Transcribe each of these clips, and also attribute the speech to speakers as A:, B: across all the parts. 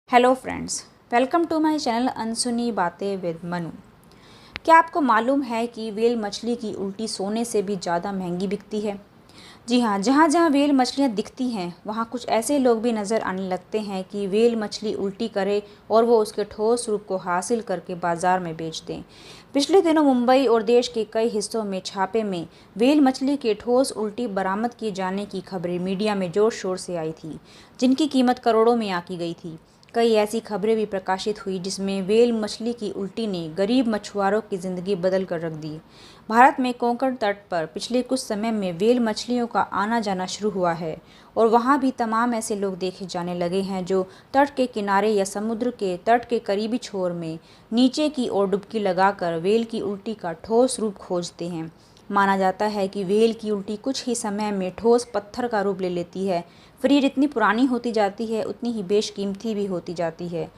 A: Hello friends, welcome to my channel अनसुनी बातें विद मनु। क्या आपको मालूम है कि व्हेल मछली की उल्टी सोने से भी ज़्यादा महंगी बिकती है? जी हाँ, जहाँ जहाँ व्हेल मछलियाँ दिखती हैं वहाँ कुछ ऐसे लोग भी नज़र आने लगते हैं कि व्हेल मछली उल्टी करे और वो उसके ठोस रूप को हासिल करके बाज़ार में बेच दें। पिछले दिनों मुंबई और देश के कई हिस्सों में छापे में व्हेल मछली के ठोस उल्टी बरामद किए जाने की खबरें मीडिया में ज़ोर शोर से आई थी, जिनकी कीमत करोड़ों में आंकी गई थी। कई ऐसी खबरें भी प्रकाशित हुई जिसमें व्हेल मछली की उल्टी ने गरीब मछुआरों की ज़िंदगी बदल कर रख दी। भारत में कोंकण तट पर पिछले कुछ समय में व्हेल मछलियों का आना जाना शुरू हुआ है और वहाँ भी तमाम ऐसे लोग देखे जाने लगे हैं जो तट के किनारे या समुद्र के तट के करीबी छोर में नीचे की ओर डुबकी लगाकर व्हेल की उल्टी का ठोस रूप खोजते हैं। माना जाता है कि व्हेल की उल्टी कुछ ही समय में ठोस पत्थर का रूप ले लेती है। फिर ये जितनी पुरानी होती जाती है उतनी ही बेशकीमती भी होती जाती है।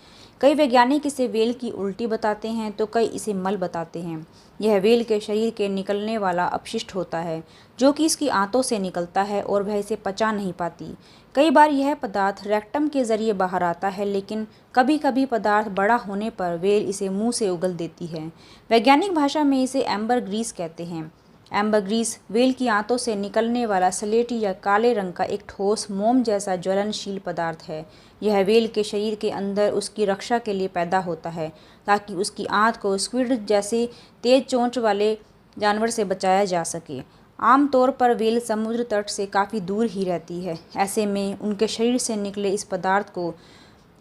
A: कई वैज्ञानिक इसे व्हेल की उल्टी बताते हैं तो कई इसे मल बताते हैं। यह व्हेल के शरीर के निकलने वाला अपशिष्ट होता है जो कि इसकी आंतों से निकलता है और वह इसे पचा नहीं पाती। कई बार यह पदार्थ रेक्टम के जरिए बाहर आता है, लेकिन कभी कभी पदार्थ बड़ा होने पर व्हेल इसे मुंह से उगल देती है। वैज्ञानिक भाषा में इसे एम्बर ग्रीस कहते हैं। एम्बरग्रीस व्हेल की आंतों से निकलने वाला स्लेटी या काले रंग का एक ठोस मोम जैसा ज्वलनशील पदार्थ है। यह व्हेल के शरीर के अंदर उसकी रक्षा के लिए पैदा होता है ताकि उसकी आंत को स्क्विड जैसे तेज चोंच वाले जानवर से बचाया जा सके। आमतौर पर व्हेल समुद्र तट से काफ़ी दूर ही रहती है। ऐसे में उनके शरीर से निकले इस पदार्थ को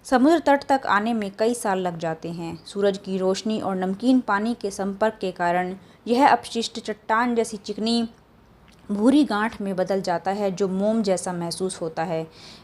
A: समुद्र तट तक आने में कई साल लग जाते हैं। सूरज की रोशनी और नमकीन पानी के संपर्क के कारण यह अपशिष्ट चट्टान जैसी चिकनी भूरी गांठ में बदल जाता है जो मोम जैसा महसूस होता है।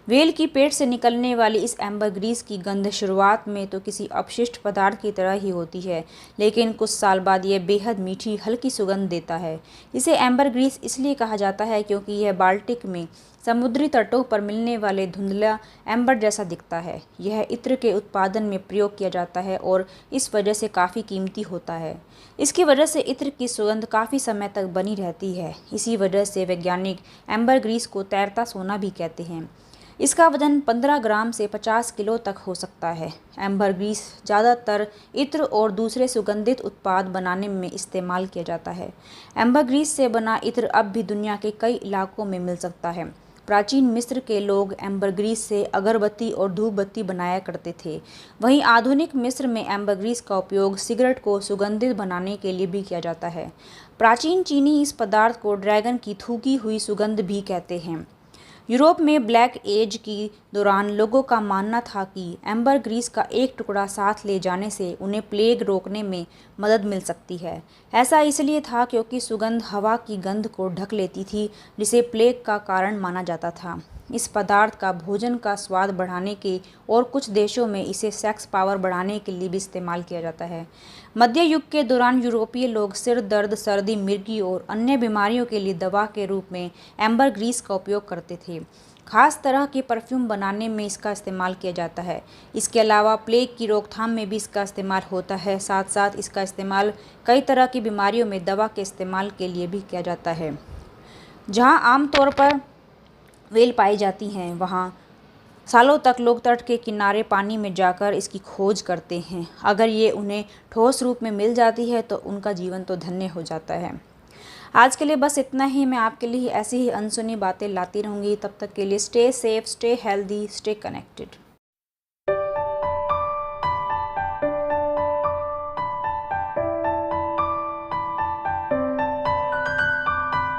A: व्हेल की पेट से निकलने वाली इस एम्बरग्रीस की गंध शुरुआत में तो किसी अपशिष्ट पदार्थ की तरह ही होती है, लेकिन कुछ साल बाद यह बेहद मीठी हल्की सुगंध देता है। इसे एम्बरग्रीस इसलिए कहा जाता है क्योंकि यह बाल्टिक में समुद्री तटों पर मिलने वाले धुंधला एम्बर जैसा दिखता है। यह इत्र के उत्पादन में प्रयोग किया जाता है और इस वजह से काफ़ी कीमती होता है। इसकी वजह से इत्र की सुगंध काफ़ी समय तक बनी रहती है। इसी वजह से वैज्ञानिक एम्बरग्रीस को तैरता सोना भी कहते हैं। इसका वजन 15 ग्राम से 50 किलो तक हो सकता है। एम्बरग्रीस ज़्यादातर इत्र और दूसरे सुगंधित उत्पाद बनाने में इस्तेमाल किया जाता है। एम्बरग्रीस से बना इत्र अब भी दुनिया के कई इलाकों में मिल सकता है। प्राचीन मिस्र के लोग एम्बरग्रीस से अगरबत्ती और धूप बत्ती बनाया करते थे। वहीं आधुनिक मिस्र में एम्बरग्रीस का उपयोग सिगरेट को सुगंधित बनाने के लिए भी किया जाता है। प्राचीन चीनी इस पदार्थ को ड्रैगन की थूकी हुई सुगंध भी कहते हैं। यूरोप में ब्लैक एज की दौरान लोगों का मानना था कि एम्बरग्रीस का एक टुकड़ा साथ ले जाने से उन्हें प्लेग रोकने में मदद मिल सकती है। ऐसा इसलिए था क्योंकि सुगंध हवा की गंध को ढक लेती थी, जिसे प्लेग का कारण माना जाता था। इस पदार्थ का भोजन का स्वाद बढ़ाने के और कुछ देशों में इसे सेक्स पावर बढ़ाने के लिए भी इस्तेमाल किया जाता है। मध्य युग के दौरान यूरोपीय लोग सिर दर्द, सर्दी, मिर्गी और अन्य बीमारियों के लिए दवा के रूप में एम्बरग्रीस का उपयोग करते थे। खास तरह के परफ्यूम बनाने में इसका इस्तेमाल किया जाता है। इसके अलावा प्लेग की रोकथाम में भी इसका इस्तेमाल होता है। साथ साथ इसका इस्तेमाल कई तरह की बीमारियों में दवा के इस्तेमाल के लिए भी किया जाता है। जहाँ आमतौर पर व्हेल पाई जाती हैं, वहाँ सालों तक लोग तट के किनारे पानी में जाकर इसकी खोज करते हैं। अगर ये उन्हें ठोस रूप में मिल जाती है तो उनका जीवन तो धन्य हो जाता है। आज के लिए बस इतना ही। मैं आपके लिए ऐसी ही अनसुनी बातें लाती रहूँगी। तब तक के लिए stay safe, stay healthy, stay connected.